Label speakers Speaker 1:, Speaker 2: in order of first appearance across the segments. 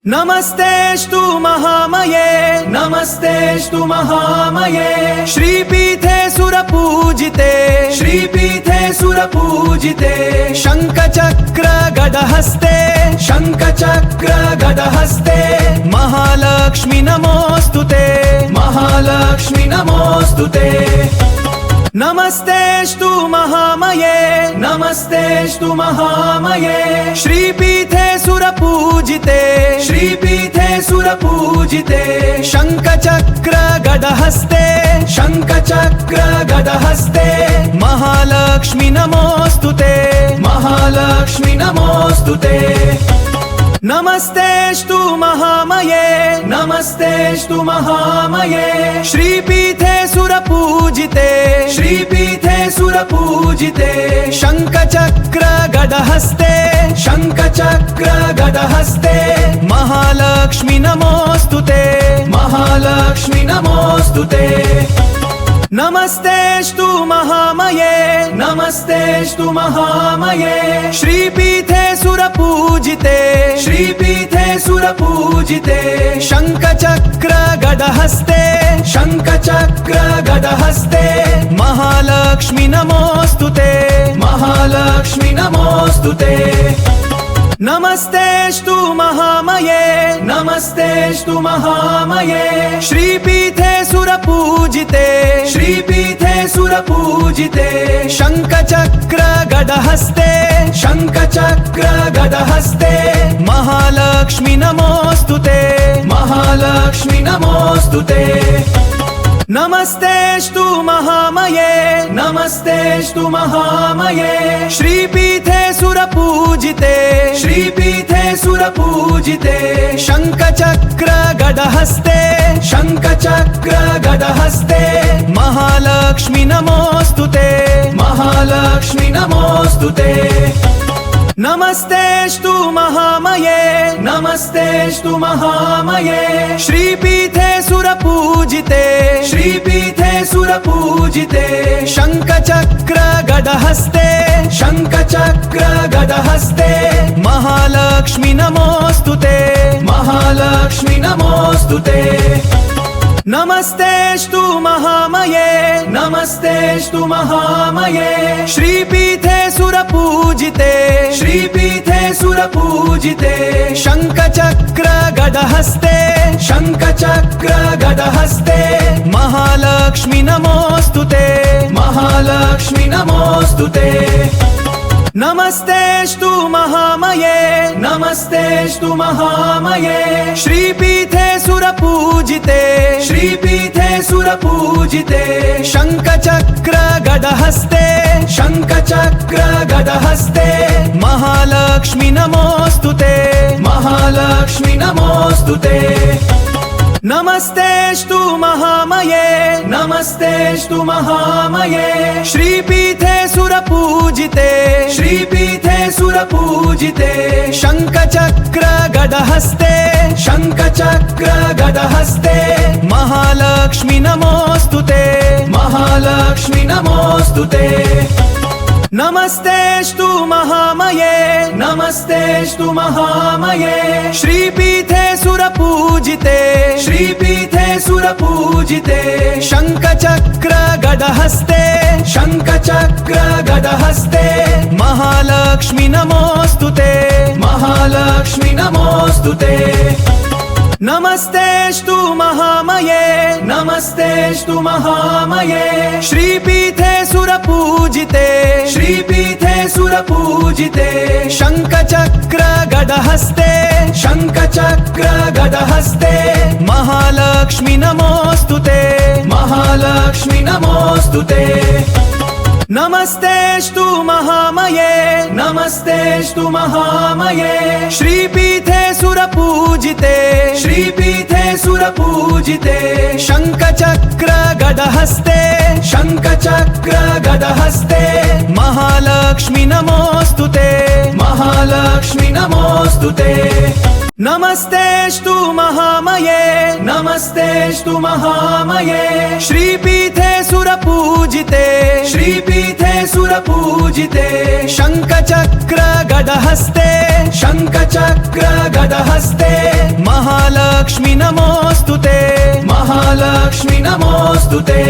Speaker 1: नमस्तेस्तु महामये नमस्तेस्तु महामये श्रीपीठे सुरपूजिते श्रीपीठे सुरपूजिते शंखचक्र गदहस्ते शंखचक्र गदहस्ते महालक्ष्मी नमोस्तुते महालक्ष्मी नमोस्तुते नमस्तेस्तु महामये नमस्तेस्तु महामये श्रीपीठे सुरपूजिते श्रीपीठे सुरपूजिते शंखचक्र गदहस्ते शंखचक्र गदहस्ते महालक्ष्मी नमोस्तुते महालक्ष्मी नमोस्तुते नमस्तेस्तु महामये नमस्तेस्तु महामये श्रीपीठे सुरपूजिते श्रीपीठे सुरपूजिते शंखचक्र गदहस्ते शंखचक्र गदहस्ते महालक्ष्मी नमोस्तुते महालक्ष्मी नमोस्तुते नमस्तेस्तु महामये नमस्तेस्तु महामये श्रीपीठे सुरपूजिते श्रीपीठे सुरपूजिते शंखचक्र गदहस्ते शंखचक्र गदहस्ते महालक्ष्मी नमोस्तुते महालक्ष्मी नमोस्तुते नमस्तेस्तु महामये नमस्तेस्तु महामये श्रीपीठे सुरपूजिते श्रीपीठे सुरपूजिते शंखचक्र गदहस्ते शंखचक्र गदहस्ते महालक्ष्मी नमोस्तुते महालक्ष्मी नमोस्तुते नमस्तेस्तु महामये नमस्तेस्तु महामये श्रीपीठे सुरपूजिते श्रीपीठे सुरपूजिते शंखचक्र गदहस्ते शंखचक्र गदहस्ते महालक्ष्मी नमोस्तुते महालक्ष्मी नमोस्तुते नमस्तेस्तु महामये नमस्तेस्तु महामये श्रीपीठे सुरपूजिते श्रीपीठे सुरपूजिते शंखचक्र गदहस्ते शंखचक्र गदहस्ते महालक्ष्मी नमोस्तुते महालक्ष्मी नमोस्तुते नमस्तेस्तु महामये नमस्तेस्तु महामये श्रीपीठे सुरपूजिते श्रीपीठे सुरपूजिते शंखचक्र गदहस्ते शंखचक्र गदहस्ते महालक्ष्मी नमोस्तुते महालक्ष्मी नमोस्तुते नमस्तेस्तु महामये नमस्तेस्तु महामये श्रीपीठे सुरपूजिते श्रीपीठे सुरपूजिते शंखचक्र गदहस्ते शंखचक्र गदहस्ते महालक्ष्मी नमोस्तुते महालक्ष्मी नमोस्तुते नमस्तेस्तु महामये नमस्तेस्तु महामये श्रीपीठे सुरपूजिते श्रीपीठे सुरपूजिते शंखचक्र गदहस्ते शंखचक्र गदहस्ते महालक्ष्मी नमोस्तुते महालक्ष्मी नमोस्तुते नमस्तेस्तु महामये नमस्तेस्तु महामये श्रीपीठे सुरपूजिते श्रीपीठे सुरपूजिते शंखचक्र गदहस्ते शंखचक्र गदहस्ते महालक्ष्मी नमोस्तुते महालक्ष्मी नमोस्तुते नमस्तेस्तु महामये नमस्तेस्तु महामये श्रीपीठे सुरपूजिते श्रीपीठे सुरपूजिते शंखचक्र गदहस्ते शंखचक्र गदहस्ते महालक्ष्मी नमोस्तुते महालक्ष्मी नमोस्तुते नमस्तेस्तु महामये नमस्तेस्तु महामये श्रीपीठे सुरपूजिते श्रीपीठे सुरपूजिते शंखचक्र गदहस्ते शंखचक्र गदहस्ते महालक्ष्मी नमोस्तुते महालक्ष्मी नमोस्तुते नमस्तेस्तु महामये नमस्तेस्तु महामये श्रीपीठे सुरपूजिते श्रीपीठे सुरपूजिते शंखचक्र गदहस्ते शंखचक्र गदहस्ते महालक्ष्मी नमोस्तुते महालक्ष्मी नमोस्तुते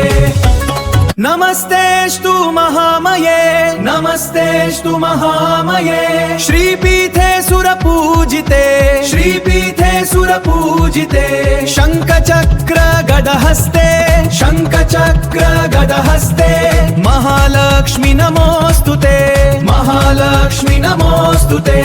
Speaker 1: नमस्तेस्तु महामये नमस्तेस्तु महामये श्रीपीठे सुरपूजिते श्रीपीठे सुरपूजिते शङ्खचक्र गदहस्ते शङ्खचक्र गदहस्ते महालक्ष्मी नमोस्तुते महालक्ष्मी नमोस्तुते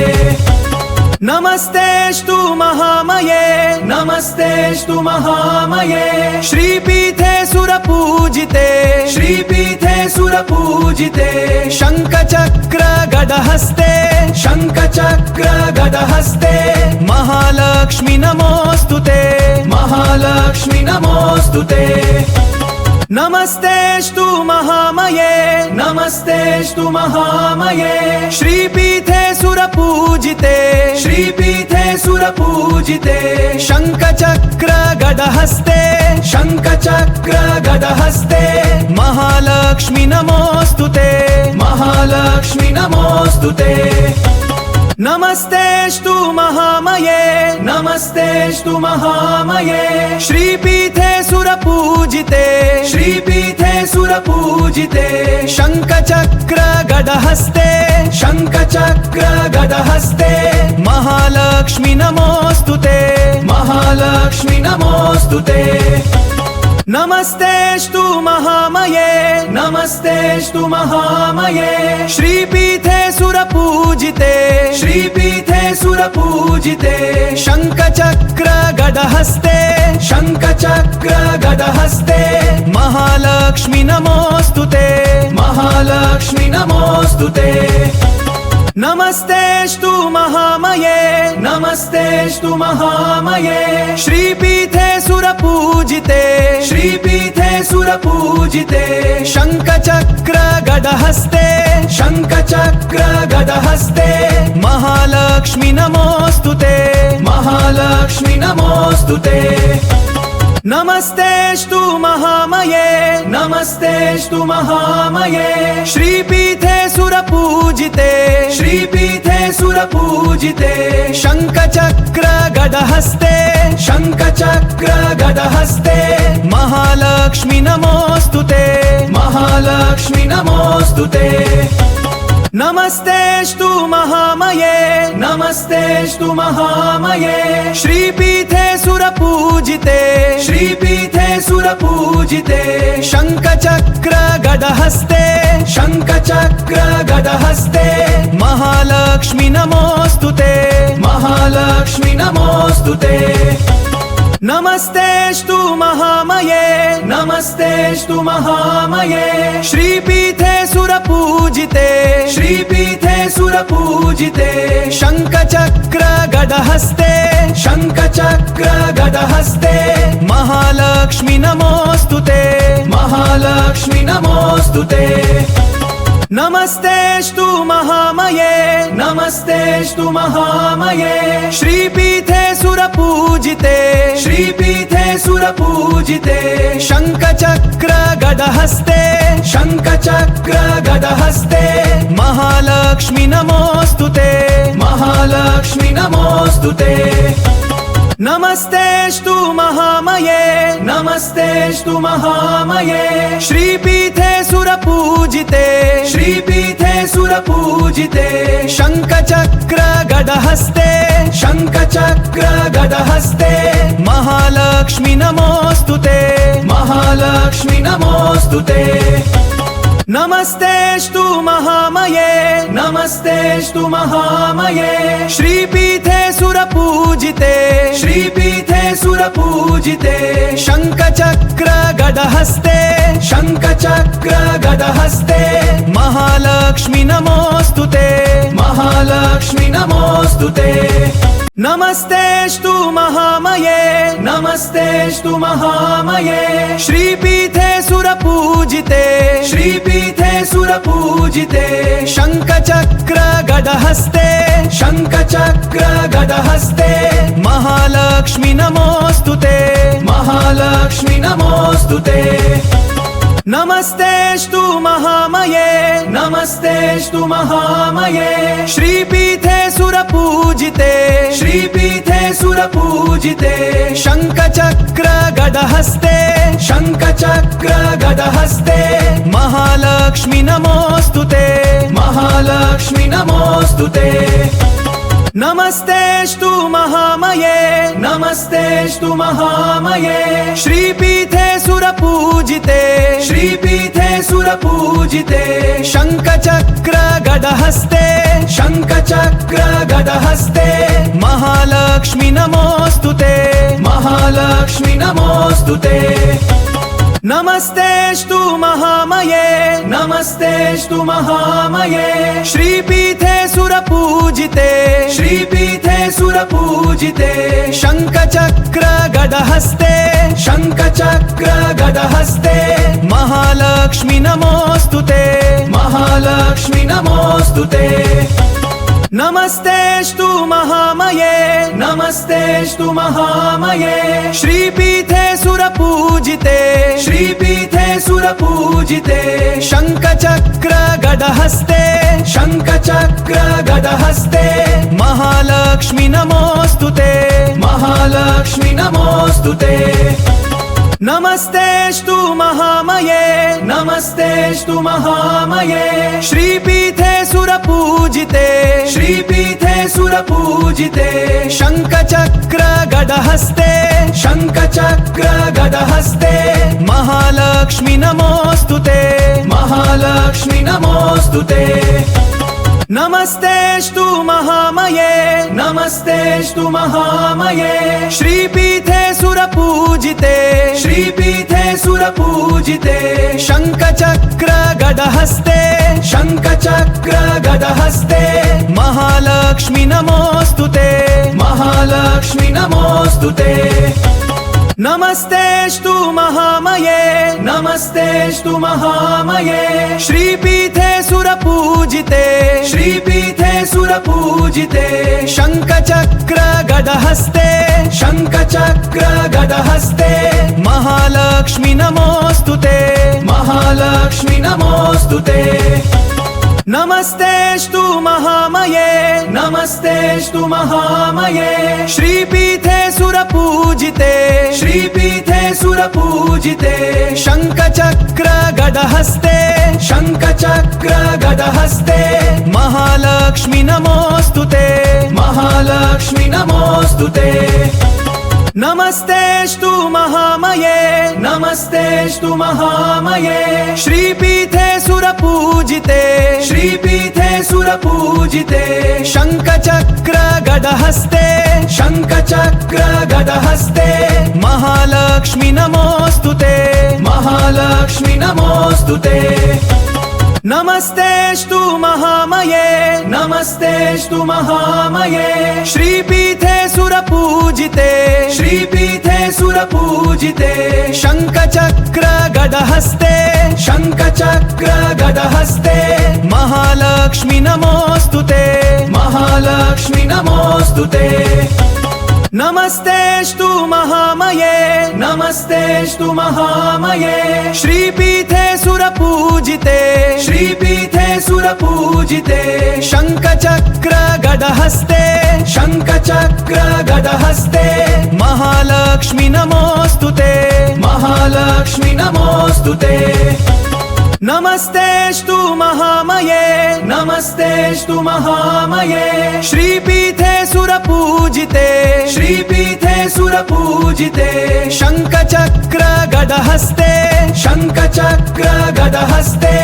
Speaker 1: नमस्तेस्तु महामये नमस्तेस्तु महामये श्रीपीठे सुरपूजिते श्रीपीठे सुरपूजिते शङ्खचक्र गदहस्ते शङ्खचक्र गदहस्ते महालक्ष्मी नमोस्तुते महालक्ष्मी नमोस्तुते नमस्तेस्तु महामये नमस्तेस्तु महामये श्रीपीठे सुरपूजिते श्रीपीठे सुरपूजिते शङ्खचक्र गदहस्ते शङ्खचक्र गदहस्ते महालक्ष्मी नमोस्तुते महालक्ष्मी नमोस्तुते नमस्तेस्तु महामये नमस्तेस्तु महामये श्रीपीठे सुरपूजिते श्रीपीठे सुरपूजिते शङ्खचक्र गदहस्ते शङ्खचक्र गदहस्ते महालक्ष्मी नमोस्तुते महालक्ष्मी नमोस्तुते नमस्तेस्तु महामये नमस्तेस्तु महामये श्रीपीठे सुरपूजिते श्रीपीठे सुरपूजिते शङ्खचक्र गदहस्ते शङ्खचक्र गदहस्ते महालक्ष्मी नमोस्तुते महालक्ष्मी नमोस्तुते नमस्तेस्तु महामये नमस्तेस्तु महामये श्रीपीठे सुरपूजिते श्रीपीठे सुरपूजिते शङ्खचक्र गदहस्ते शङ्खचक्र गदहस्ते महालक्ष्मी नमोस्तुते महालक्ष्मी नमोस्तुते नमस्तेस्तु महामये नमस्तेस्तु महामये श्रीपीठे सुरपूजिते श्रीपीठे सुरपूजिते शङ्खचक्र गदहस्ते शङ्खचक्र गदहस्ते महालक्ष्मी नमोस्तुते महालक्ष्मी नमोस्तुते नमस्तेस्तु महामये नमस्तेस्तु महामये श्रीपीठे सुरपूजिते श्रीपीठे सुरपूजिते शङ्खचक्र गदहस्ते शङ्खचक्र गदहस्ते महालक्ष्मी नमोस्तुते महालक्ष्मी नमोस्तुते नमस्तेस्तु महामये नमस्तेस्तु महामये श्रीपीठे सुरपूजिते श्रीपीठे सुरपूजिते शङ्खचक्र गदहस्ते शङ्खचक्र गदहस्ते महालक्ष्मी नमोस्तुते महालक्ष्मी नमोस्तुते नमस्तेस्तु महामये नमस्तेस्तु महामये श्रीपीठे सुरपूजिते श्रीपीठे सुरपूजिते शङ्खचक्र गदहस्ते शङ्खचक्र गदहस्ते महालक्ष्मी नमोस्तुते महालक्ष्मी नमोस्तुते नमस्तेस्तु महामये नमस्तेस्तु महामये श्रीपीठे सुरपूजिते श्रीपीठे सुरपूजिते शङ्खचक्र गदहस्ते शङ्खचक्र गदहस्ते महालक्ष्मी नमोस्तुते महालक्ष्मी नमोस्तुते नमस्तेस्तु महामये नमस्तेस्तु महामये श्रीपीठे सुरपूजिते श्रीपीठे सुरपूजिते शङ्खचक्र गदहस्ते शङ्खचक्र गदहस्ते महालक्ष्मी नमोस्तुते महालक्ष्मी नमोस्तुते नमस्तेस्तु महामये नमस्तेस्तु महामये श्रीपीठे सुरपूजिते श्रीपीठे सुरपूजिते शङ्खचक्र गदहस्ते शङ्खचक्र गदहस्ते महालक्ष्मी नमोस्तुते महालक्ष्मी नमोस्तुते नमस्तेऽस्तु महामये नमस्तेऽस्तु महामये श्रीपीठे सुरपूजिते श्रीपीठे सुरपूजिते शङ्खचक्र गदहस्ते शङ्खचक्र गदहस्ते महालक्ष्मी नमोऽस्तुते महालक्ष्मी नमोऽस्तुते नमस्तेऽस्तु महामये नमस्तेऽस्तु महामये श्रीपीठे सुरपूजिते श्रीपीठे सुरपूजिते शङ्खचक्र गदहस्ते शङ्खचक्र गदहस्ते महालक्ष्मी नमोऽस्तुते महालक्ष्मी नमोऽस्तुते नमस्तेऽस्तु महामये नमस्तेऽस्तु महामये श्रीपीठे सुरपूजिते श्रीपीठे सुरपूजिते शङ्खचक्र गदहस्ते शङ्खचक्र गदहस्ते महालक्ष्मी नमोऽस्तुते महालक्ष्मी नमोऽस्तुते नमस्तेऽस्तु महामये नमस्तेऽस्तु महामये श्रीपीठे सुरपूजिते श्रीपीठे सुरपूजिते शङ्खचक्र गदहस्ते शङ्खचक्र गदहस्ते महालक्ष्मी नमोऽस्तुते महालक्ष्मी नमोऽस्तुते नमस्तेऽस्तु महामये नमस्तेऽस्तु महामये श्रीपीठे सुरपूजिते श्रीपीठे सुरपूजिते शङ्खचक्र गदहस्ते शङ्खचक्र गदहस्ते महालक्ष्मी नमोऽस्तुते महालक्ष्मी नमोऽस्तुते नमस्तेऽस्तु महामये नमस्तेऽस्तु महामये श्रीपीठे सुरपूजिते श्रीपीठे सुरपूजिते शङ्खचक्र गदहस्ते शङ्खचक्र गदहस्ते महालक्ष्मी नमोऽस्तुते महालक्ष्मी नमोऽस्तुते नमस्तेऽस्तु महामये नमस्तेऽस्तु महामये श्रीपीठे सुरपूजिते श्रीपीठे सुरपूजिते शङ्खचक्र गदहस्ते शङ्खचक्र गदहस्ते महालक्ष्मी नमोऽस्तुते महालक्ष्मी नमोऽस्तुते नमस्तेऽस्तु महामये नमस्तेऽस्तु महामये श्रीपीठे सुरपूजिते श्रीपीठे सुरपूजिते शङ्खचक्र गदहस्ते शङ्खचक्र गदहस्ते महालक्ष्मी नमोऽस्तुते महालक्ष्मी नमोऽस्तुते नमस्तेऽस्तु महामये नमस्तेऽस्तु महामये श्रीपीठे सुरपूजिते श्रीपीठे सुरपूजिते शङ्खचक्र गदहस्ते शङ्खचक्र गदहस्ते महालक्ष्मी नमोऽस्तुते महालक्ष्मी नमोऽस्तुते नमस्तेऽस्तु महामये नमस्तेऽस्तु महामये श्रीपीठे सुरपूजिते श्रीपीठे सुरपूजिते शङ्खचक्र गदहस्ते शङ्खचक्र गदहस्ते महालक्ष्मी नमोऽस्तुते महालक्ष्मी नमोऽस्तुते नमस्तेऽस्तु महामये नमस्तेऽस्तु महामये श्रीपीठे सुरपूजिते श्रीपीठे सुरपूजिते शङ्खचक्र गदहस्ते शङ्खचक्र गदहस्ते महालक्ष्मी नमोऽस्तुते महालक्ष्मी नमोऽस्तुते नमस्तेऽस्तु महामये नमस्तेऽस्तु महामये श्रीपीठे सुरपूजिते श्रीपीठे सुरपूजिते शङ्खचक्र गदहस्ते शङ्खचक्र गदहस्ते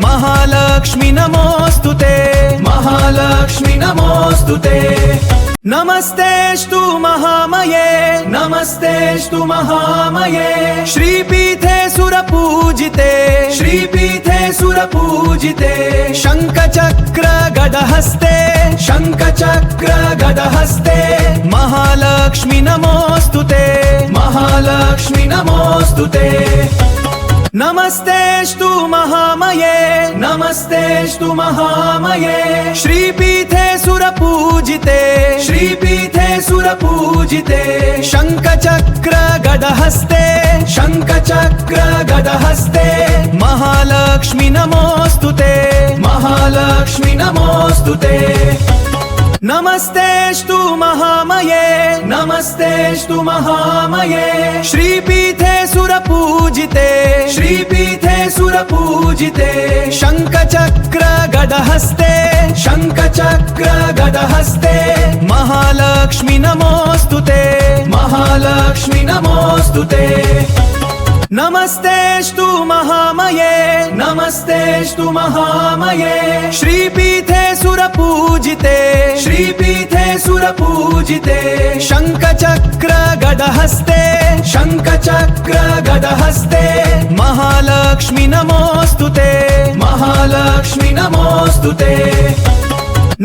Speaker 1: महालक्ष्मी नमोऽस्तुते महालक्ष्मी नमोऽस्तुते नमस्तेऽस्तु महामये नमस्तेऽस्तु महामये श्रीपीठे सुरपूजिते श्रीपीठे सुरपूजिते शङ्खचक्र गदहस्ते शङ्खचक्र गदहस्ते महालक्ष्मी नमोऽस्तुते महालक्ष्मी नमोऽस्तुते नमस्तेस्तु महामये नमस्तेस्तु महामये श्रीपीठे सुरपूजिते श्रीपीठे सुरपूजिते शङ्खचक्र गदहस्ते शङ्खचक्र गदहस्ते महालक्ष्मी नमोस्तुते महालक्ष्मी नमोस्तुते नमस्तेस्तु महामये नमस्तेस्तु महामये श्रीपीठे सुरपूजिते श्रीपीठे सुरपूजिते शङ्खचक्र गदहस्ते शङ्खचक्र गदहस्ते महालक्ष्मी नमोस्तुते महालक्ष्मी नमोस्तुते नमस्तेस्तु महामये नमस्तेस्तु महामये श्रीपीठे सुरपूजिते श्रीपीठे सुरपूजिते शङ्खचक्र गदहस्ते शङ्खचक्र गदहस्ते महालक्ष्मी नमोस्तुते महालक्ष्मी नमोस्तुते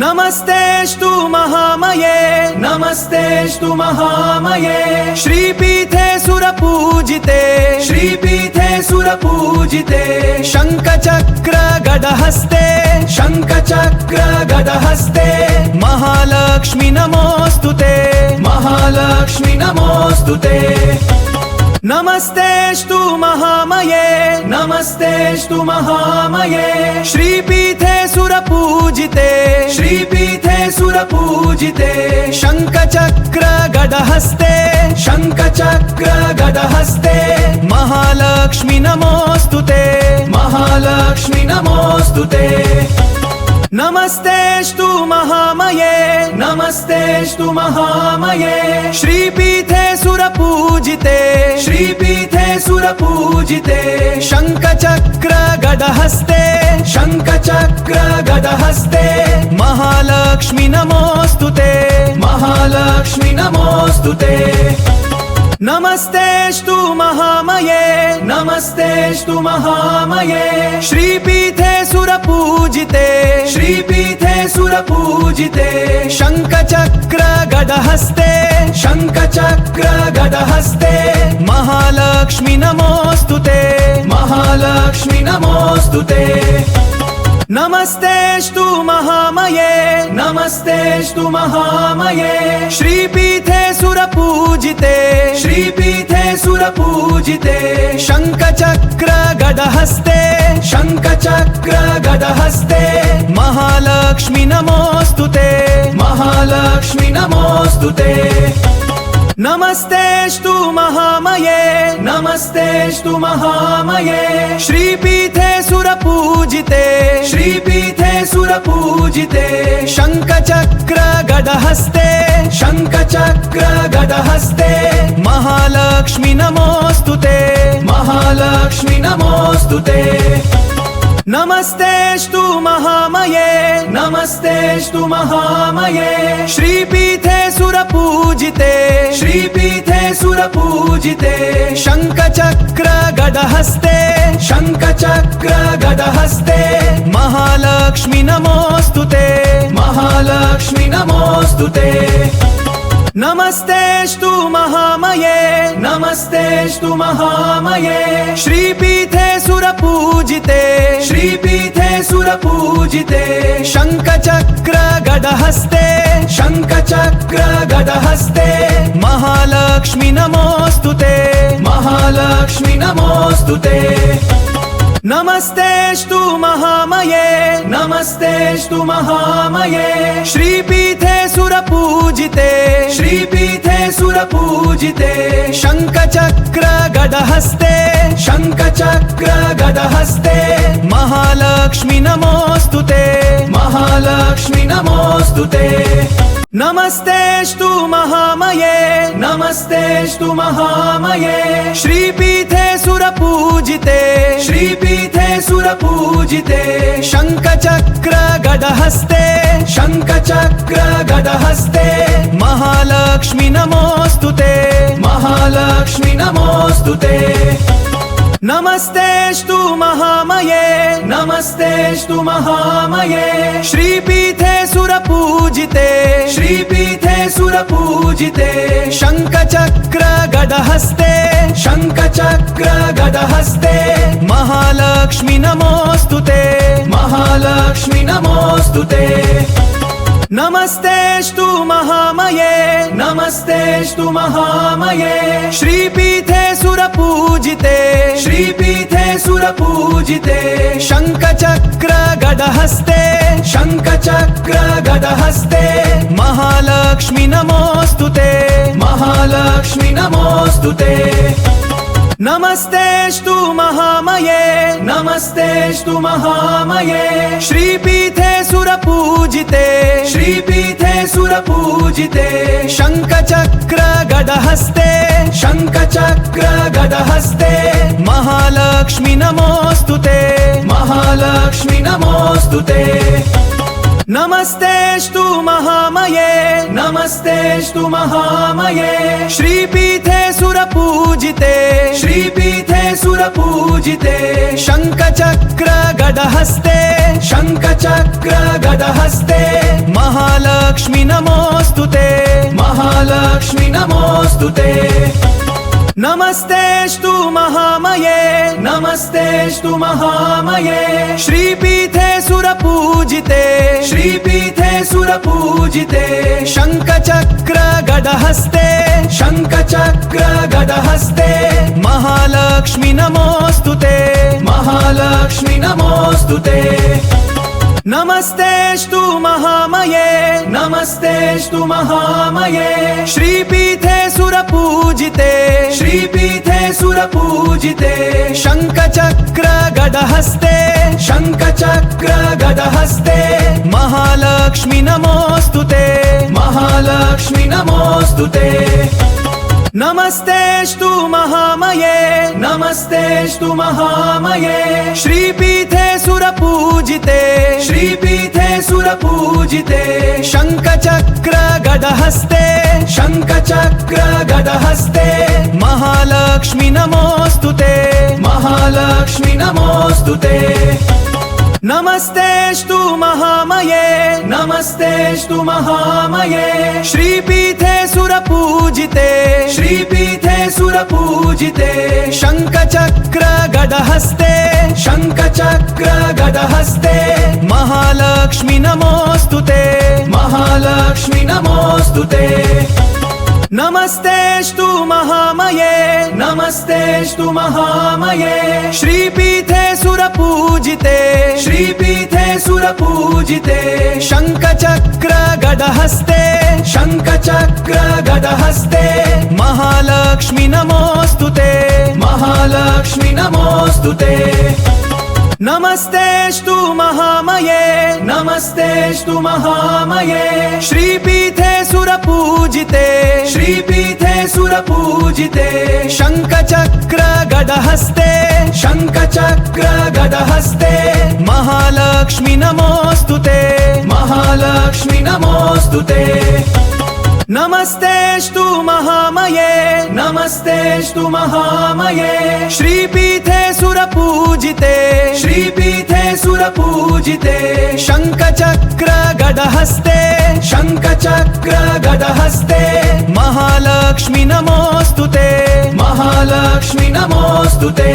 Speaker 1: नमस्तेस्तु महामये नमस्तेस्तु महामये श्रीपीठे सुरपूजिते श्रीपीठे सुरपूजिते शङ्खचक्र गदहस्ते शङ्खचक्र गदहस्ते महालक्ष्मी नमोस्तुते महालक्ष्मी नमोस्तुते नमस्तेस्तु महामये नमस्तेस्तु महामये श्रीपीठे सुरपूजिते श्रीपीठे सुरपूजिते शङ्खचक्र गदहस्ते शङ्खचक्र गदहस्ते महालक्ष्मी नमोस्तुते महालक्ष्मी नमोस्तुते नमस्तेस्तु महामये नमस्तेस्तु महामये श्रीपीठे सुरपूजिते श्रीपीठे सुरपूजिते शङ्खचक्र गदहस्ते शङ्खचक्र गदहस्ते महालक्ष्मी नमोस्तुते महालक्ष्मी नमोस्तुते नमस्तेस्तु महामये नमस्तेस्तु महामये श्रीपीठे सुरपूजिते श्रीपीठे सुरपूजिते शङ्खचक्र गदहस्ते शङ्खचक्र गदहस्ते महालक्ष्मी नमोस्तुते महालक्ष्मी नमोस्तुते नमस्तेस्तु महामये नमस्तेस्तु महामये श्रीपीठे सुरपूजिते श्रीपीठे सुरपूजिते शङ्खचक्र गदहस्ते शङ्खचक्र गदहस्ते महालक्ष्मी नमोस्तुते महालक्ष्मी नमोस्तुते नमस्तेस्तु महामये नमस्तेस्तु महामये श्रीपीठे सुरपूजिते श्रीपीठे सुरपूजिते शङ्खचक्र गदहस्ते शङ्खचक्र गदहस्ते महालक्ष्मी नमोस्तुते महालक्ष्मी नमोस्तुते नमस्तेस्तु महामये नमस्तेस्तु महामये श्रीपीठे सुरपूजिते श्रीपीठे सुरपूजिते शङ्खचक्र गदहस्ते शङ्खचक्र गदहस्ते महालक्ष्मी नमोस्तुते महालक्ष्मी नमोस्तुते नमस्तेस्तु महामये नमस्तेस्तु महामये श्रीपीठे सुरपूजिते श्रीपीठे सुरपूजिते शङ्खचक्र गदहस्ते शङ्खचक्र गदहस्ते महालक्ष्मी नमोस्तुते महालक्ष्मी नमोस्तुते नमस्तेस्तु महामये नमस्तेस्तु महामये श्रीपीठे सुरपूजिते श्रीपीठे सुरपूजिते शङ्खचक्र गदहस्ते शङ्खचक्र गदहस्ते महालक्ष्मी नमोस्तुते महालक्ष्मी नमोस्तुते नमस्तेस्तु महामये नमस्तेस्तु महामये श्रीपीठे सुरपूजिते श्रीपीठे सुरपूजिते शङ्खचक्र गदहस्ते शङ्खचक्र गदहस्ते महालक्ष्मी नमोस्तुते महालक्ष्मी नमोस्तुते नमस्तेस्तु महामये नमस्तेस्तु महामये श्रीपीठे सुरपूजिते श्रीपीठे सुरपूजिते शङ्खचक्र गदहस्ते शङ्खचक्र गदहस्ते महालक्ष्मी नमोऽस्तुते महालक्ष्मी नमोऽस्तुते नमस्तेऽस्तु महामये नमस्तेऽस्तु महामये श्रीपीठे सुरपूजिते श्रीपीठे सुरपूजिते शङ्खचक्र गदहस्ते शङ्खचक्र गदहस्ते महालक्ष्मी नमोऽस्तुते महालक्ष्मी नमोऽस्तुते नमस्तेऽस्तु महामये नमस्तेऽस्तु महामये श्रीपीठे सुरपूजिते श्रीपीठे सुरपूजिते शङ्खचक्र गदहस्ते शङ्खचक्र गदहस्ते महालक्ष्मी नमोऽस्तुते महालक्ष्मी नमोऽस्तुते नमस्तेऽस्तु महामये नमस्तेऽस्तु महामये श्रीपीठे सुरपूजिते श्रीपीठे सुरपूजिते शङ्खचक्र गदहस्ते शङ्खचक्र गदहस्ते महालक्ष्मी नमोऽस्तुते महालक्ष्मी नमोऽस्तुते नमस्तेऽस्तु महामये नमस्तेऽस्तु महामये श्रीपीठे सुरपूजिते श्रीपीठे सुरपूजिते शङ्खचक्र गदहस्ते शङ्खचक्र गदहस्ते महालक्ष्मी नमोऽस्तुते महालक्ष्मी नमोऽस्तुते नमस्तेऽस्तु महामये नमस्तेऽस्तु महामये श्रीपीठे सुरपूजिते श्रीपीठे सुरपूजिते शङ्खचक्र गदहस्ते शङ्खचक्र गदहस्ते महालक्ष्मी नमोऽस्तुते महालक्ष्मी नमोऽस्तुते नमस्तेऽस्तु महामये नमस्तेऽस्तु महामये श्रीपीठे सुरपूजिते श्रीपीठे सुरपूजिते शङ्खचक्र गदहस्ते शङ्खचक्र गदहस्ते महालक्ष्मी नमोऽस्तुते महालक्ष्मी नमोऽस्तुते नमस्तेऽस्तु महामये नमस्तेऽस्तु महामये श्रीपीठे सुरपूजिते श्रीपीठे सुरपूजिते शङ्खचक्र गदहस्ते शङ्खचक्र गदहस्ते महालक्ष्मी नमोऽस्तुते महालक्ष्मी नमोऽस्तुते नमस्तेऽस्तु महामये नमस्तेऽस्तु महामये श्रीपीठे सुरपूजिते श्रीपीठे सुरपूजिते शङ्खचक्र गदहस्ते शङ्खचक्र गदहस्ते महालक्ष्मी नमोऽस्तुते महालक्ष्मी नमोऽस्तुते नमस्तेऽस्तु महामये नमस्तेऽस्तु महामये श्रीपीठे सुरपूजिते श्रीपीठे सुरपूजिते शङ्खचक्र गदहस्ते शङ्खचक्र गदहस्ते महालक्ष्मी नमोऽस्तुते महालक्ष्मी नमोऽस्तुते नमस्तेऽस्तु महामये नमस्तेऽस्तु महामये श्रीपीठे सुरपूजिते श्रीपीठे सुरपूजिते शङ्खचक्र गदहस्ते शङ्खचक्र गदहस्ते महालक्ष्मी नमोऽस्तुते महालक्ष्मी नमोऽस्तुते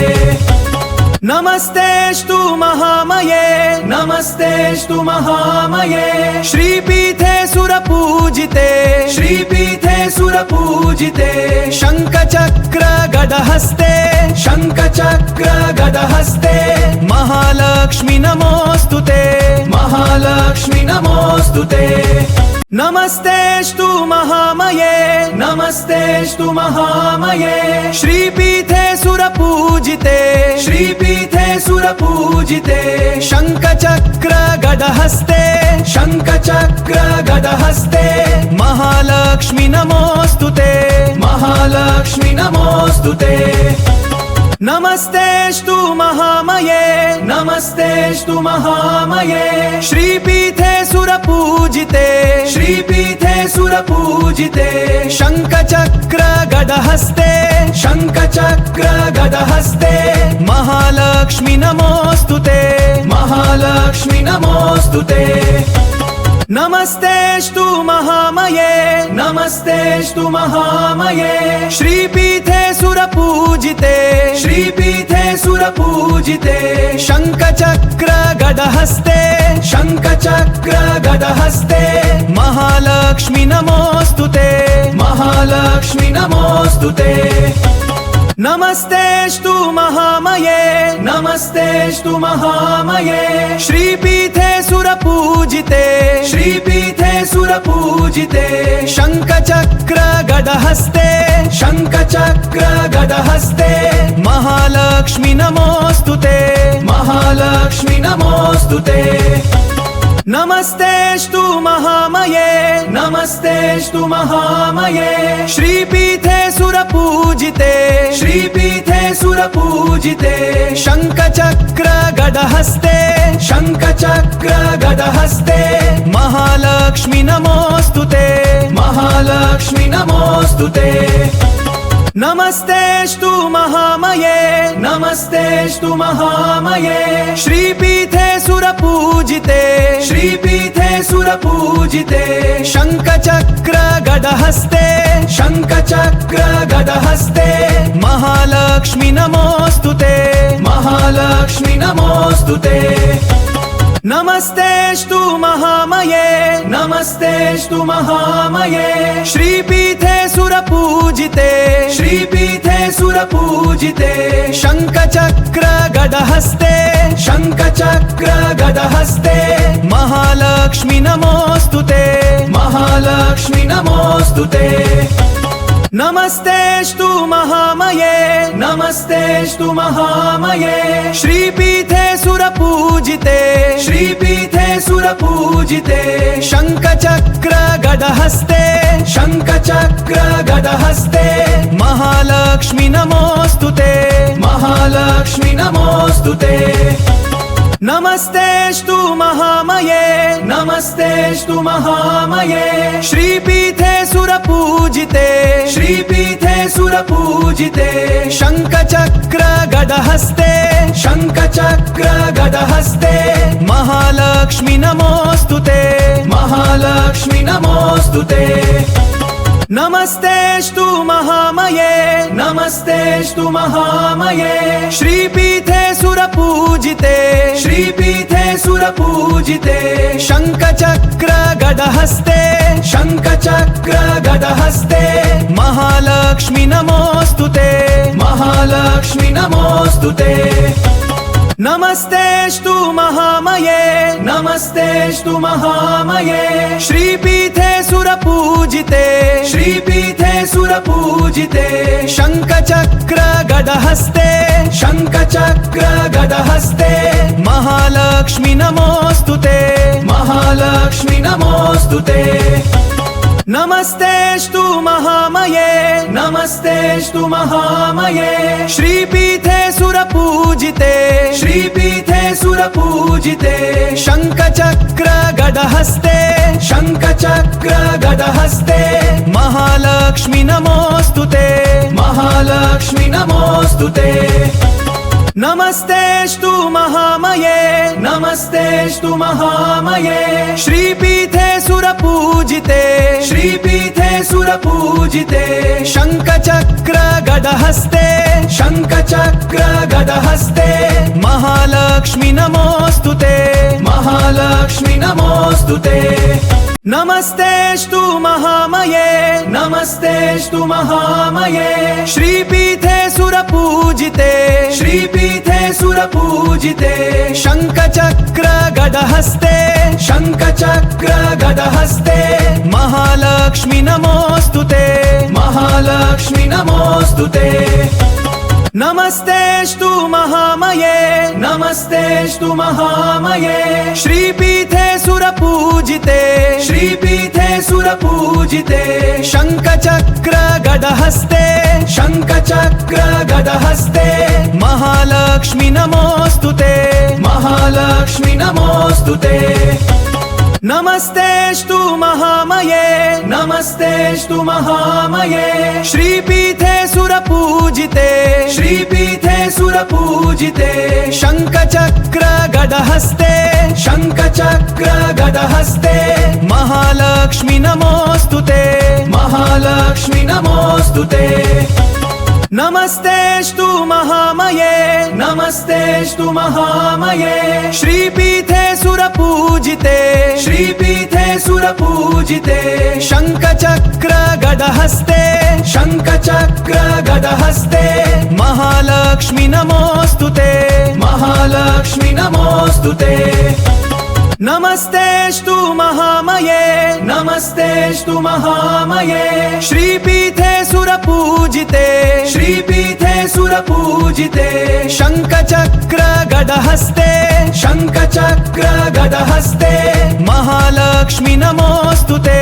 Speaker 1: नमस्तेऽस्तु महामये नमस्तेऽस्तु महामये श्रीपीठे सुरपूजिते श्रीपीठे सुरपूजिते शङ्खचक्र गदहस्ते शङ्खचक्र गदहस्ते महालक्ष्मी नमोऽस्तुते महालक्ष्मी नमोऽस्तुते नमस्तेऽस्तु महामये नमस्तेऽस्तु महामये श्रीपीठे सुरपूजिते श्रीपीठे सुरपूजिते शङ्खचक्र गदहस्ते शङ्खचक्र गदहस्ते महालक्ष्मी नमोऽस्तुते महालक्ष्मी नमोऽस्तुते नमस्तेऽस्तु महामये नमस्तेऽस्तु महामये श्रीपीठे सुरपूजिते श्रीपीठे सुरपूजिते शङ्खचक्र गदहस्ते शङ्खचक्र गदहस्ते महालक्ष्मी नमोऽस्तुते महालक्ष्मी नमोऽस्तुते नमस्तेऽस्तु महामये नमस्तेऽस्तु महामये श्रीपीठे सुरपूजिते श्रीपीठे सुरपूजिते शङ्खचक्र गदहस्ते शङ्खचक्र गदहस्ते महालक्ष्मी नमोस्तुते महालक्ष्मी नमोस्तुते नमस्तेस्तु महामये नमस्तेस्तु महामये श्रीपीठे सुरपूजिते श्रीपीठे सुरपूजिते शङ्खचक्र गदहस्ते शङ्खचक्र गदहस्ते महालक्ष्मी नमोस्तुते महालक्ष्मी नमोस्तुते नमस्तेस्तु महामये नमस्तेस्तु महामये श्रीपीठे सुरपूजिते श्रीपीठे सुरपूजिते शङ्खचक्र गदहस्ते शङ्खचक्र गदहस्ते महालक्ष्मी नमोस्तुते महालक्ष्मी नमोस्तुते नमस्तेस्तु महामये नमस्तेस्तु महामये श्रीपीठे सुरपूजिते श्रीपीठे सुरपूजिते शङ्खचक्र गदहस्ते शङ्खचक्र गदहस्ते महालक्ष्मी नमोस्तुते महालक्ष्मी नमोस्तुते नमस्तेस्तु महामये नमस्तेस्तु महामये श्रीपीठे सुरपूजिते श्रीपीठे सुरपूजिते शङ्खचक्र गदहस्ते शङ्खचक्र गदहस्ते महालक्ष्मी नमोस्तुते महालक्ष्मी नमोस्तुते नमस्तेस्तु महामये नमस्तेस्तु महामये श्रीपीठे सुरपूजिते श्रीपीठे सुरपूजिते शङ्खचक्र गदहस्ते शङ्खचक्र गदहस्ते महालक्ष्मी नमोस्तुते महालक्ष्मी नमोस्तुते नमस्तेस्तु महामये नमस्तेस्तु महामये श्रीपीठे सुरपूजिते श्रीपीठे सुरपूजिते शङ्खचक्र गदहस्ते शङ्खचक्र गदहस्ते महालक्ष्मी नमोस्तुते महालक्ष्मी नमोस्तुते नमस्तेस्तु महामये नमस्तेस्तु महामये श्रीपीठे सुरपूजिते श्रीपीठे सुरपूजिते शङ्खचक्र गदहस्ते शङ्खचक्र गदहस्ते महालक्ष्मी नमोस्तुते महालक्ष्मी नमोस्तुते नमस्तेस्तु महामये नमस्तेस्तु महामये श्रीपीठे सुरपूजिते श्रीपीठे सुरपूजिते शङ्खचक्र गदहस्ते शङ्खचक्र गदहस्ते महालक्ष्मी नमोस्तुते महालक्ष्मी नमोस्तुते नमस्तेस्तु महामये नमस्तेस्तु महामये श्रीपीठे सुरपूजिते श्रीपीठे सुरपूजिते शङ्खचक्र गदहस्ते शङ्खचक्र गदहस्ते महालक्ष्मी नमोस्तुते महालक्ष्मी नमोस्तुते नमस्तेस्तु महामये नमस्तेस्तु महामये श्रीपीठे सुरपूजिते श्रीपीठे सुरपूजिते शङ्खचक्र गदहस्ते शङ्खचक्र गदहस्ते महालक्ष्मी नमोस्तुते महालक्ष्मी नमोस्तुते नमस्तेस्तु महामये नमस्तेस्तु महामये श्रीपीठे सुरपूजिते श्रीपीठे सुरपूजिते शङ्खचक्र गदहस्ते शङ्खचक्र गदहस्ते महालक्ष्मी नमोस्तुते महालक्ष्मी नमोस्तुते नमस्तेस्तु महामये नमस्तेस्तु महामये श्रीपीठे सुरपूजिते श्रीपीठे सुरपूजिते शङ्खचक्र गदहस्ते शङ्खचक्र गदहस्ते महालक्ष्मी नमोस्तुते महालक्ष्मी नमोस्तुते नमस्तेस्तु महामये नमस्तेस्तु महामये श्रीपीठे सुरपूजिते श्रीपीठे सुरपूजिते शङ्खचक्र गदहस्ते शङ्खचक्र गदहस्ते महालक्ष्मी नमोस्तुते महालक्ष्मी नमोस्तुते नमस्तेऽस्तु महामये नमस्तेऽस्तु महामये श्रीपीठे सुरपूजिते श्रीपीठे सुरपूजिते शङ्खचक्र गदहस्ते शङ्खचक्र गदहस्ते महालक्ष्मी नमोस्तुते महालक्ष्मी नमोस्तुते नमस्तेऽस्तु महामये नमस्तेऽस्तु महामये श्रीपीठे सुरपूजिते श्रीपीठे सुरपूजिते शङ्खचक्र गदहस्ते शङ्खचक्र गदहस्ते महालक्ष्मी नमोस्तुते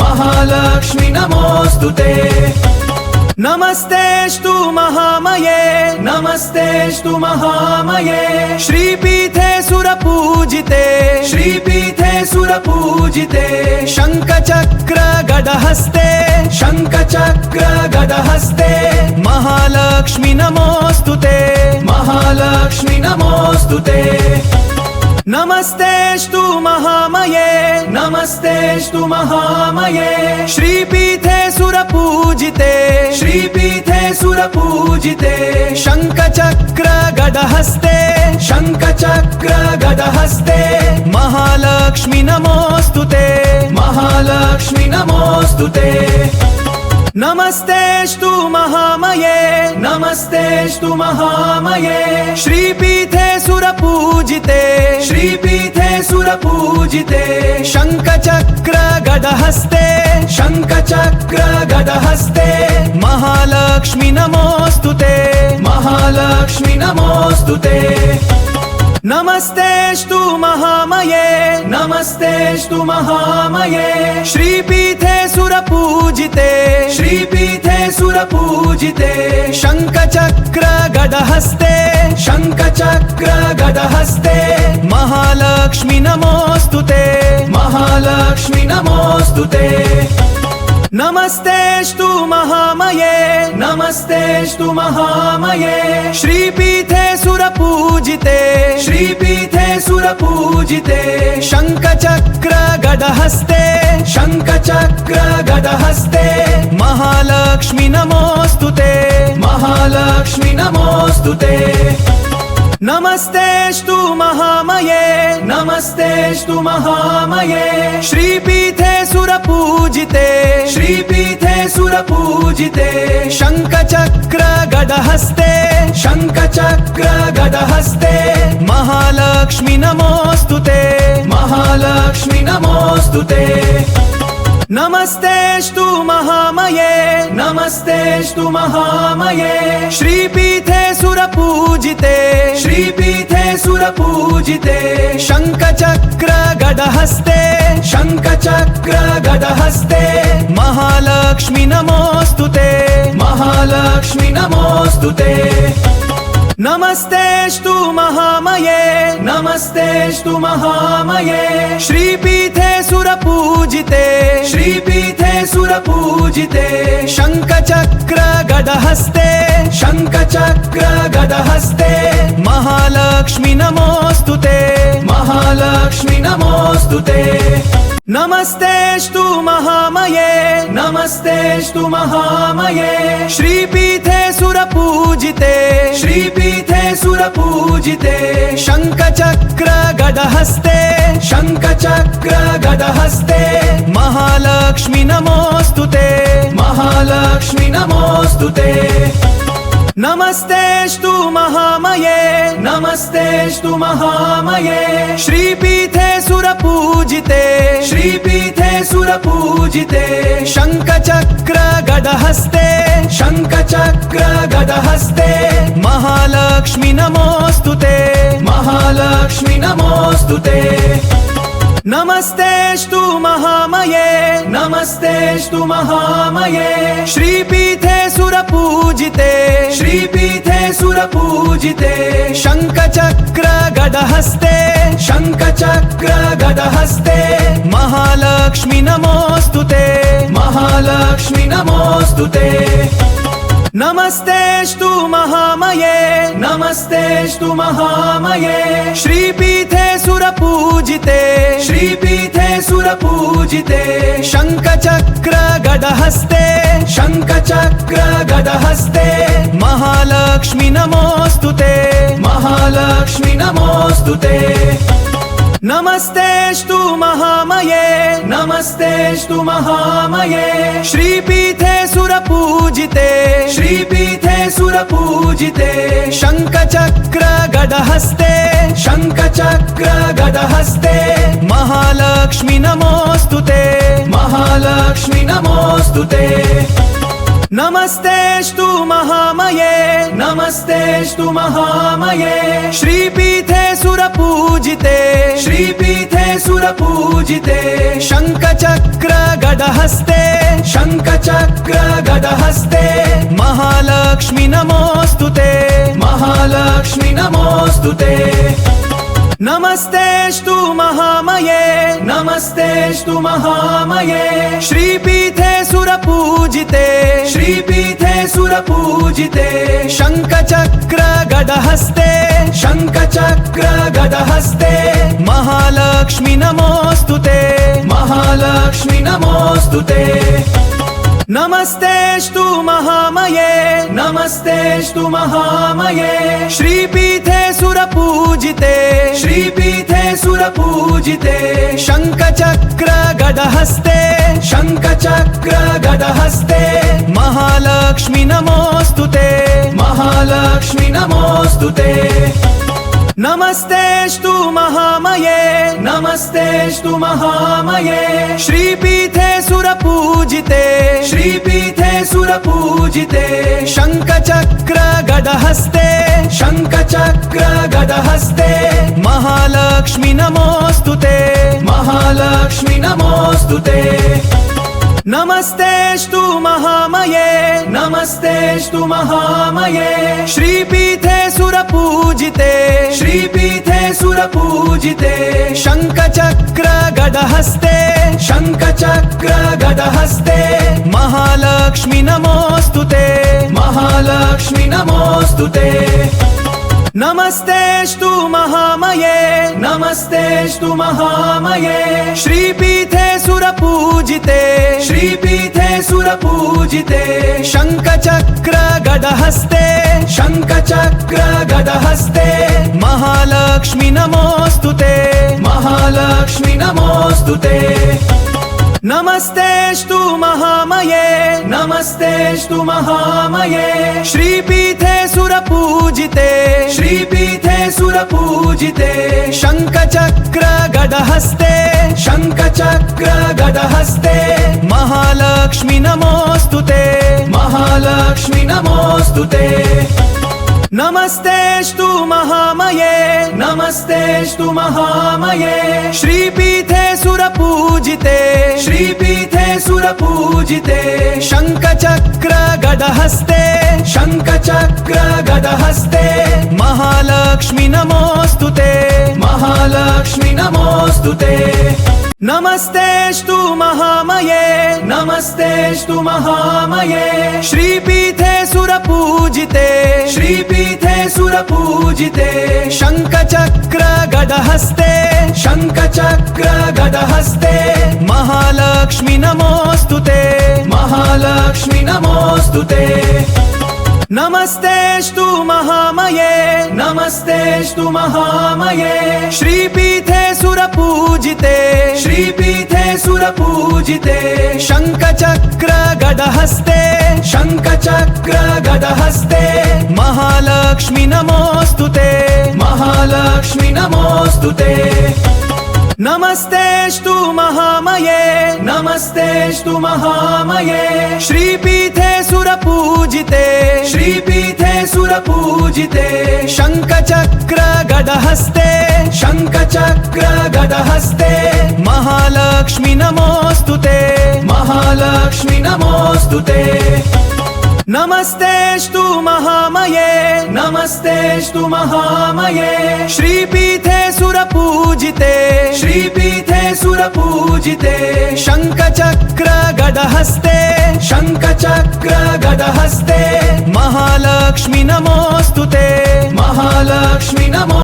Speaker 1: महालक्ष्मी नमोस्तुते नमस्तेऽस्तु महामये नमस्तेऽस्तु महामये श्रीपीठे सुरपूजिते श्रीपीठे सुरपूजिते शङ्खचक्र गदहस्ते शङ्खचक्र गदहस्ते महालक्ष्मी नमोस्तुते महालक्ष्मी नमोस्तुते नमस्तेऽस्तु महामये नमस्तेऽस्तु महामये श्रीपीठे सुरपूजिते श्रीपीठे सुरपूजिते शङ्खचक्र गदहस्ते शङ्खचक्र गदहस्ते महालक्ष्मी नमोस्तुते महालक्ष्मी नमोस्तुते नमस्तेऽस्तु महामये नमस्तेऽस्तु महामये श्रीपीठे सुरपूजिते श्रीपीठे सुरपूजिते शङ्खचक्र गदहस्ते शङ्खचक्र गदहस्ते महालक्ष्मी नमोस्तुते महालक्ष्मी नमोस्तुते नमस्तेऽस्तु महामये नमस्तेऽस्तु महामये श्रीपीठे सुरपूजिते श्रीपीठे सुरपूजिते शङ्खचक्र गदहस्ते शङ्खचक्र गदहस्ते महालक्ष्मी नमोस्तुते महालक्ष्मी नमोस्तुते नमस्तेऽस्तु महामये नमस्तेऽस्तु महामये श्रीपीठे सुरपूजिते श्रीपीठे सुरपूजिते शङ्खचक्र गदहस्ते शङ्खचक्र गदहस्ते महालक्ष्मी नमोस्तुते महालक्ष्मी नमोस्तुते नमस्तेऽस्तु महामये नमस्तेऽस्तु महामये श्रीपीठे सुरपूजिते श्रीपीठे सुरपूजिते शङ्खचक्र गदहस्ते शङ्खचक्र गदहस्ते महालक्ष्मी नमोस्तुते महालक्ष्मी नमोस्तुते नमस्तेऽस्तु महामये नमस्तेऽस्तु महामये श्रीपीठे सुरपूजिते श्रीपीठे सुरपूजिते शङ्खचक्र गदहस्ते शङ्खचक्र गदहस्ते महालक्ष्मी नमोस्तुते महालक्ष्मी नमोस्तुते नमस्तेऽस्तु महामये नमस्तेऽस्तु महामये श्रीपीठे सुरपूजिते श्रीपीठे सुरपूजिते शङ्खचक्र गदहस्ते शङ्खचक्र गदहस्ते महालक्ष्मी नमोस्तुते महालक्ष्मी नमोस्तुते नमस्तेऽस्तु महामये नमस्तेऽस्तु महामये श्रीपीठे सुरपूजिते श्रीपीठे सुरपूजिते शङ्खचक्र गदहस्ते शङ्खचक्र गदहस्ते महालक्ष्मी नमोस्तुते महालक्ष्मी नमोस्तुते नमस्तेऽस्तु महामये नमस्तेऽस्तु महामये श्रीपीठे सुरपूजिते श्रीपीठे सुरपूजिते शङ्खचक्र गदहस्ते शङ्खचक्र गदहस्ते महालक्ष्मी नमोस्तुते महालक्ष्मी नमोस्तुते नमस्तेऽस्तु महामये नमस्तेऽस्तु महामये श्रीपीठे सुरपूजिते श्रीपीठे सुरपूजिते शङ्खचक्र गदहस्ते शङ्खचक्र गदहस्ते महालक्ष्मी नमोस्तुते महालक्ष्मी नमोस्तुते नमस्तेऽस्तु महामये नमस्तेऽस्तु महामये श्रीपीठे सुरपूजिते श्रीपीठे सुरपूजिते शङ्खचक्र गदहस्ते शङ्खचक्र गदहस्ते महालक्ष्मी नमोस्तुते महालक्ष्मी नमोस्तुते नमस्तेस्तु महामये नमस्तेस्तु महामये श्रीपीठे सुरपूजिते श्रीपीठे सुरपूजिते शङ्खचक्र गदहस्ते शङ्खचक्र गदहस्ते महालक्ष्मी नमोस्तुते महालक्ष्मी नमोस्तुते नमस्तेस्तु महामये नमस्तेस्तु महामये श्रीपीठे सुरपूजिते श्रीपीठे सुरपूजिते शङ्खचक्र गदहस्ते शङ्खचक्र गदहस्ते महालक्ष्मी नमोस्तुते महालक्ष्मी नमोस्तुते नमस्तेस्तु महामये नमस्तेस्तु महामये श्रीपीठे सुरपूजिते श्रीपीठे सुरपूजिते शङ्खचक्र गदहस्ते शङ्खचक्र गदहस्ते महालक्ष्मी नमोस्तुते महालक्ष्मी नमोस्तुते नमस्तेस्तु महामये नमस्तेस्तु महामये श्रीपीठे सुरपूजिते श्रीपीठे सुरपूजिते शङ्खचक्र गदहस्ते शङ्खचक्र गदहस्ते महालक्ष्मी नमोस्तुते महालक्ष्मी नमोस्तुते नमस्तेस्तु महामये नमस्तेस्तु महामये श्रीपीठे सुरपूजिते श्रीपीठे सुरपूजिते शङ्खचक्र गदहस्ते शङ्खचक्र गदहस्ते महालक्ष्मी नमोस्तुते महालक्ष्मी नमोस्तुते नमस्तेस्तु महामये नमस्तेस्तु महामये श्रीपीठे सुरपूजिते श्रीपीठे सुरपूजिते शङ्खचक्र गदहस्ते शङ्खचक्र गदहस्ते महालक्ष्मी नमोस्तुते महालक्ष्मी नमोस्तुते नमस्तेस्तु महामये नमस्तेस्तु महामये श्रीपीठे सुरपूजिते श्रीपीठे सुरपूजिते शङ्खचक्र गदहस्ते शङ्खचक्र गदहस्ते महालक्ष्मी नमोस्तुते महालक्ष्मी नमोस्तुते नमस्तेस्तु महामये नमस्तेस्तु महामये श्रीपीठे सुरपूजिते श्रीपीठे सुरपूजिते शङ्खचक्र गदहस्ते शङ्खचक्र गदहस्ते महालक्ष्मी नमोस्तुते महालक्ष्मी नमोस्तुते नमस्तेस्तु महामये नमस्तेस्तु महामये श्रीपीठे सुरपूजिते श्रीपीठे सुरपूजिते शङ्खचक्र गदहस्ते शङ्खचक्र गदहस्ते महालक्ष्मी नमोस्तुते महालक्ष्मी नमोस्तुते नमस्तेस्तु महामये नमस्तेस्तु महामये श्रीपीठे सुरपूजिते श्रीपीठे सुरपूजिते शङ्खचक्र गदहस्ते शङ्खचक्र गदहस्ते महालक्ष्मी नमोस्तुते महालक्ष्मी नमोस्तुते नमस्तेस्तु महामये नमस्तेस्तु महामये श्रीपीठे सुरपूजिते श्रीपीठे सुरपूजिते शङ्खचक्र गदहस्ते शङ्खचक्र गदहस्ते महालक्ष्मी नमोस्तुते महालक्ष्मी नमोस्तुते नमस्तेस्तु महामये नमस्तेस्तु महामये श्रीपीठे सुरपूजिते श्रीपीठे सुरपूजिते शङ्खचक्र गदहस्ते शङ्खचक्र गदहस्ते महालक्ष्मी नमोस्तुते महालक्ष्मी नमोस्तुते नमस्तेस्तु महामये नमस्तेस्तु महामये श्रीपीठे सुरपूजिते श्रीपीठे सुरपूजिते शङ्खचक्र गदहस्ते शङ्खचक्र गदहस्ते महालक्ष्मी नमोस्तुते महालक्ष्मी नमो